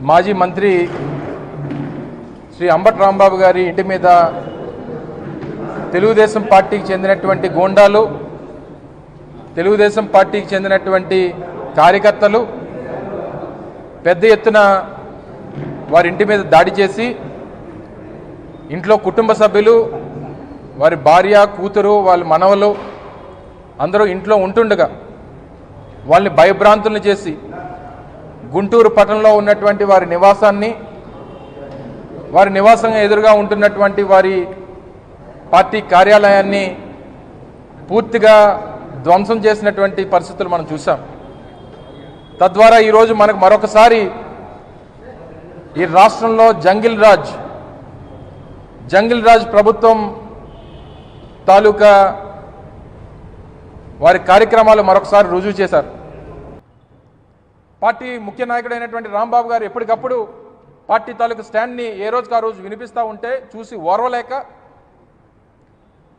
మాజీ మంత్రి శ్రీ అంబటి రాంబాబు గారి ఇంటి మీద తెలుగుదేశం పార్టీకి చెందినటువంటి గూండాలు, తెలుగుదేశం పార్టీకి చెందినటువంటి కార్యకర్తలు పెద్ద ఎత్తున వారి ఇంటి మీద దాడి చేసి ఇంట్లో కుటుంబ సభ్యులు, వారి భార్య, కూతురు, వాళ్ళ మనవలు అందరూ ఇంట్లో ఉంటుండగా వాళ్ళని భయభ్రాంతులను చేసి గుంటూరు పట్టణంలో ఉన్నటువంటి వారి నివాసాన్ని, వారి నివాసంగా ఎదురుగా ఉంటున్నటువంటి వారి పార్టీ కార్యాలయాన్ని పూర్తిగా ధ్వంసం చేసినటువంటి పరిస్థితులు మనం చూసాం. తద్వారా ఈరోజు మనకు మరొకసారి ఈ రాష్ట్రంలో జంగిల్ రాజ్ ప్రభుత్వం తాలూకా వారి కార్యక్రమాలు మరొకసారి రుజువు చేశారు. పార్టీ ముఖ్య నాయకుడైనటువంటి రాంబాబు గారు ఎప్పటికప్పుడు పార్టీ తాలూకా స్టాండ్ని ఏ రోజుకి ఆ రోజు వినిపిస్తూ ఉంటే చూసి ఓర్వలేక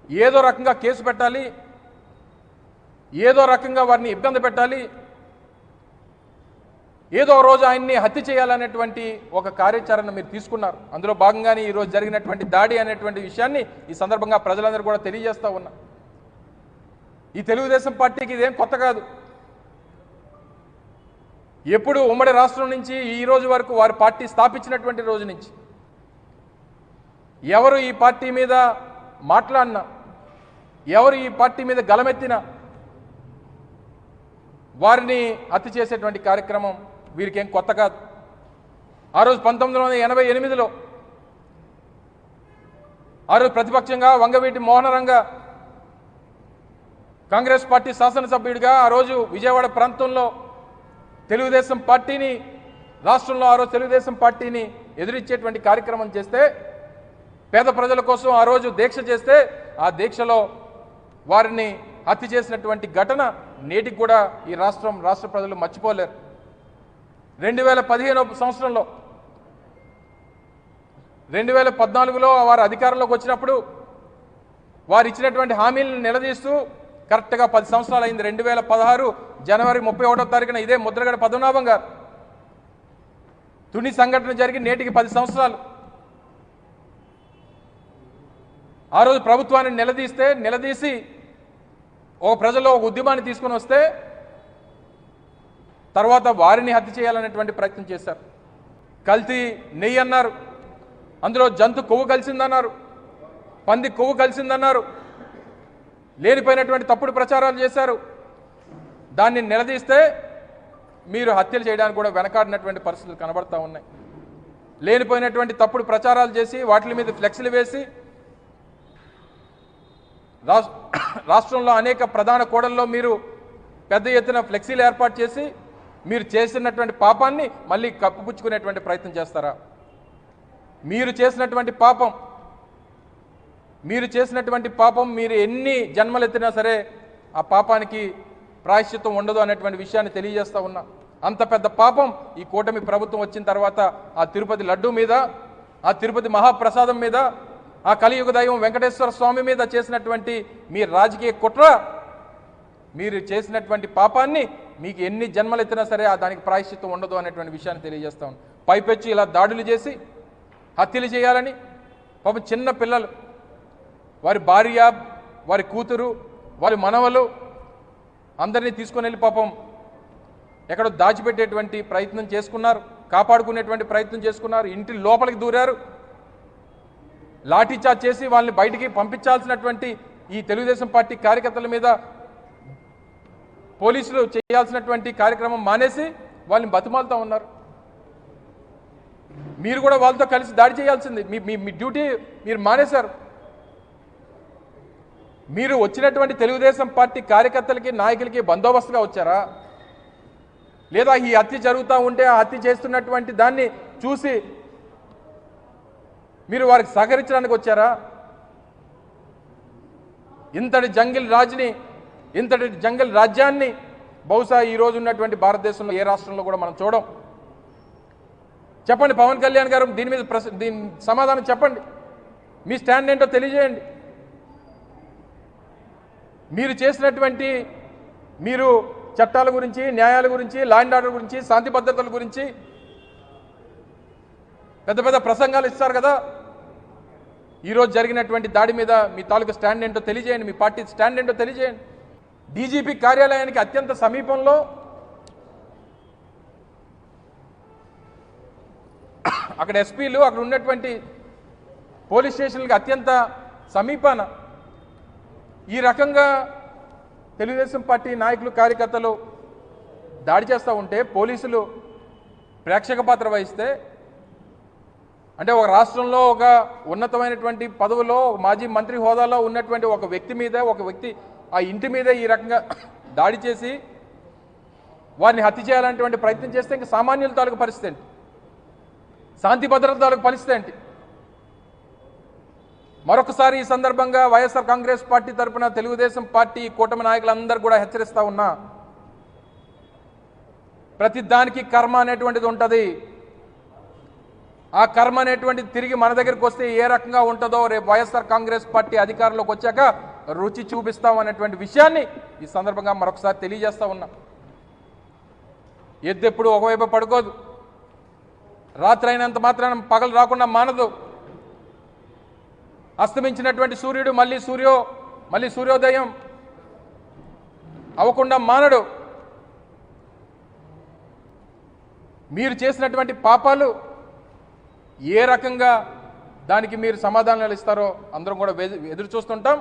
ఏదో రకంగా కేసు పెట్టాలి, ఏదో రకంగా వారిని ఇబ్బంది పెట్టాలి, ఏదో రోజు ఆయన్ని హత్య చేయాలనేటువంటి ఒక కార్యాచరణ మీరు తీసుకున్నారు. అందులో భాగంగానే ఈరోజు జరిగినటువంటి దాడి అనేటువంటి విషయాన్ని ఈ సందర్భంగా ప్రజలందరూ కూడా తెలియజేస్తూ ఉన్నా. ఈ తెలుగుదేశం పార్టీకి ఇదేం కొత్త కాదు. ఎప్పుడు ఉమ్మడి రాష్ట్రం నుంచి ఈ రోజు వరకు వారి పార్టీ స్థాపించినటువంటి రోజు నుంచి ఎవరు ఈ పార్టీ మీద మాట్లాడినా, ఎవరు ఈ పార్టీ మీద గలమెత్తినా వారిని హత్య చేసేటువంటి కార్యక్రమం వీరికేం కొత్త కాదు. ఆ రోజు 1988లో ఆ రోజు ప్రతిపక్షంగా వంగవీటి మోహనరంగ కాంగ్రెస్ పార్టీ శాసనసభ్యుడిగా ఆ రోజు విజయవాడ ప్రాంతంలో తెలుగుదేశం పార్టీని, రాష్ట్రంలో ఆ రోజు తెలుగుదేశం పార్టీని ఎదురిచ్చేటువంటి కార్యక్రమం చేస్తే, పేద ప్రజల కోసం ఆ రోజు దీక్ష చేస్తే ఆ దీక్షలో వారిని హత్య చేసినటువంటి ఘటన నేటికి కూడా ఈ రాష్ట్ర ప్రజలు మర్చిపోలేరు. 2015 సంవత్సరంలో 2014లో వారు అధికారంలోకి వచ్చినప్పుడు వారు ఇచ్చినటువంటి హామీలను నిలదీస్తూ కరెక్ట్గా 10 సంవత్సరాలు అయింది. 2016 జనవరి 31వ తారీఖున ఇదే ముద్రగడ పద్మనాభం గారు తుని సంఘటన జరిగి నేటికి 10 సంవత్సరాలు. ఆ రోజు ప్రభుత్వాన్ని నిలదీసి ఒక ప్రజల్లో ఒక ఉద్యమాన్ని తీసుకొని వస్తే తర్వాత వారిని హత్య చేయాలనేటువంటి ప్రయత్నం చేశారు. కల్తీ నెయ్యి అన్నారు, అందులో జంతు కొవ్వు కలిసిందన్నారు, పంది కొవ్వు కలిసిందన్నారు, లేనిపోయినటువంటి తప్పుడు ప్రచారాలు చేశారు. దాన్ని నిలదీస్తే మీరు హత్యలు చేయడానికి కూడా వెనకాడినటువంటి పరిస్థితులు కనబడతా ఉన్నాయి. లేనిపోయినటువంటి తప్పుడు ప్రచారాలు చేసి వాటి మీద ఫ్లెక్సీలు వేసి రాష్ట్రంలో అనేక ప్రధాన కూడల్లో మీరు పెద్ద ఎత్తున ఫ్లెక్సీలు ఏర్పాటు చేసి మీరు చేసినటువంటి పాపాన్ని మళ్ళీ కప్పుపుచ్చుకునేటువంటి ప్రయత్నం చేస్తారా? మీరు చేసినటువంటి పాపం మీరు ఎన్ని జన్మలెత్తినా సరే ఆ పాపానికి ప్రాయశ్చిత్తం ఉండదు అనేటువంటి విషయాన్ని తెలియజేస్తా ఉన్నా. అంత పెద్ద పాపం ఈ కూటమి ప్రభుత్వం వచ్చిన తర్వాత ఆ తిరుపతి లడ్డూ మీద, ఆ తిరుపతి మహాప్రసాదం మీద, ఆ కలియుగ దైవం వెంకటేశ్వర స్వామి మీద చేసినటువంటి మీ రాజకీయ కుట్ర, మీరు చేసినటువంటి పాపాన్ని మీకు ఎన్ని జన్మలెత్తినా సరే దానికి ప్రాయశ్చిత్తం ఉండదు అనేటువంటి విషయాన్ని తెలియజేస్తా ఉన్నాం. పైపెచ్చి ఇలా దాడులు చేసి హత్యలు చేయాలని పాపం చిన్న పిల్లలు, వారి భార్య, వారి కూతురు, వారి మనవలు అందరినీ తీసుకొని వెళ్ళి పాపం ఎక్కడో దాచిపెట్టేటువంటి ప్రయత్నం చేసుకున్నారు, కాపాడుకునేటువంటి ప్రయత్నం చేసుకున్నారు, ఇంటి లోపలికి దూరారు, లాఠీచార్జ్ చేసి వాళ్ళని బయటికి పంపించాల్సినటువంటి ఈ తెలుగుదేశం పార్టీ కార్యకర్తల మీద పోలీసులు చేయాల్సినటువంటి కార్యక్రమం మానేసి వాళ్ళని బతిమాలుతూ ఉన్నారు. మీరు కూడా వాళ్ళతో కలిసి దాడి చేయాల్సింది, మీ డ్యూటీ మీరు మానేశారు. మీరు వచ్చినటువంటి తెలుగుదేశం పార్టీ కార్యకర్తలకి, నాయకులకి బందోబస్తుగా వచ్చారా, లేదా ఈ హత్య జరుగుతూ ఉంటే ఆ హత్య చేస్తున్నటువంటి దాన్ని చూసి మీరు వారికి సహకరించడానికి వచ్చారా? ఇంతటి జంగిల్ రాజ్యాన్ని బహుశా ఈరోజు ఉన్నటువంటి భారతదేశంలో ఏ రాష్ట్రంలో కూడా మనం చూడం. చెప్పండి పవన్ కళ్యాణ్ గారు, దీని మీద దీని సమాధానం చెప్పండి, మీ స్టాండ్ ఏంటో తెలియజేయండి. మీరు చేసినటువంటి చట్టాల గురించి, న్యాయాల గురించి, లా అండ్ ఆర్డర్ గురించి, శాంతి భద్రతల గురించి పెద్ద పెద్ద ప్రసంగాలు ఇస్తారు కదా. ఈరోజు జరిగినటువంటి దాడి మీద మీ తాలూకు స్టాండ్ ఏంటో తెలియజేయండి, మీ పార్టీ స్టాండ్ ఏంటో తెలియజేయండి. డీజీపీ కార్యాలయానికి అత్యంత సమీపంలో అక్కడ ఎస్పీలు, అక్కడ ఉన్నటువంటి పోలీస్ స్టేషన్లకు అత్యంత సమీపాన ఈ రకంగా తెలుగుదేశం పార్టీ నాయకులు కార్యకర్తలు దాడి చేస్తూ ఉంటే పోలీసులు ప్రేక్షక పాత్ర వహిస్తే, అంటే ఒక రాష్ట్రంలో ఒక ఉన్నతమైనటువంటి పదవిలో మాజీ మంత్రి హోదాలో ఉన్నటువంటి ఒక వ్యక్తి మీద, ఒక వ్యక్తి ఆ ఇంటి మీద ఈ రకంగా దాడి చేసి వారిని హత్య చేయాలనేటువంటి ప్రయత్నం చేస్తే ఇంకా సామాన్యుల తాలూకు పరిస్థితి ఏంటి, శాంతి భద్రత తాలూకు పరిస్థితి ఏంటి? మరొకసారి ఈ సందర్భంగా వైఎస్ఆర్ కాంగ్రెస్ పార్టీ తరఫున తెలుగుదేశం పార్టీ కూటమి నాయకులందరూ కూడా హెచ్చరిస్తూ ఉన్నా, ప్రతి దానికి కర్మ అనేటువంటిది ఉంటుంది. ఆ కర్మ అనేటువంటిది తిరిగి మన దగ్గరికి వస్తే ఏ రకంగా ఉంటుందో రేపు వైఎస్ఆర్ కాంగ్రెస్ పార్టీ అధికారంలోకి వచ్చాక రుచి చూపిస్తాం అనేటువంటి విషయాన్ని ఈ సందర్భంగా మరొకసారి తెలియజేస్తా ఉన్నా. ఎద్దెప్పుడు ఒకవైపు పడుకోదు, రాత్రి అయినంత మాత్రాన పగలు రాకుండా మానదు. అస్తమించినటువంటి సూర్యుడు మళ్ళీ సూర్యోదయం అవ్వకుండా మానడు. మీరు చేసినటువంటి పాపాలు ఏ రకంగా దానికి మీరు సమాధానాలు ఇస్తారో అందరం కూడా ఎదురు చూస్తుంటాం.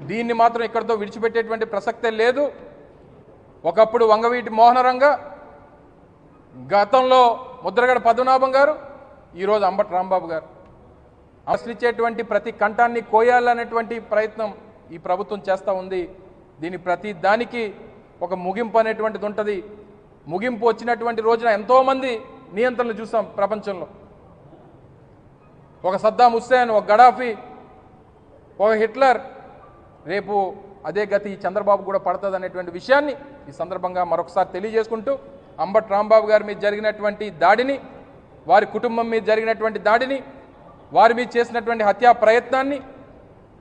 దీన్ని మాత్రం ఇక్కడితో విడిచిపెట్టేటువంటి ప్రసక్తే లేదు. ఒకప్పుడు వంగవీటి మోహనరంగ, గతంలో ముద్రగడ పద్మనాభం గారు, ఈరోజు అంబటి రాంబాబు గారు. ఆశ్రయించేటువంటి ప్రతి కంఠాన్ని కోయాలనేటువంటి ప్రయత్నం ఈ ప్రభుత్వం చేస్తూ ఉంది. దీని ప్రతి దానికి ఒక ముగింపు అనేటువంటిది ఉంటుంది. ముగింపు వచ్చినటువంటి రోజున ఎంతోమంది నియంత్రణలు చూసాం ప్రపంచంలో. ఒక సద్దాం హుస్సేన్, ఒక గడాఫీ, ఒక హిట్లర్, రేపు అదే గతి చంద్రబాబు కూడా పడుతుంది అనేటువంటి విషయాన్ని ఈ సందర్భంగా మరొకసారి తెలియజేసుకుంటూ, అంబటి రాంబాబు గారి మీద జరిగినటువంటి దాడిని, వారి కుటుంబం మీద జరిగినటువంటి దాడిని, వారి మీద చేసినటువంటి హత్యా ప్రయత్నాన్ని,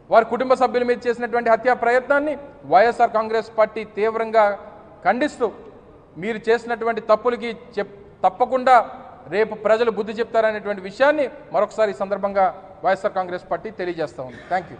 వారి కుటుంబ సభ్యుల మీద చేసినటువంటి హత్యా ప్రయత్నాన్ని వైఎస్ఆర్ కాంగ్రెస్ పార్టీ తీవ్రంగా ఖండిస్తూ, మీరు చేసినటువంటి తప్పులకి తప్పకుండా రేపు ప్రజలు బుద్ధి చెప్తారనేటువంటి విషయాన్ని మరొకసారి ఈ సందర్భంగా వైఎస్ఆర్ కాంగ్రెస్ పార్టీ తెలియజేస్తూ ఉంది. Thank you.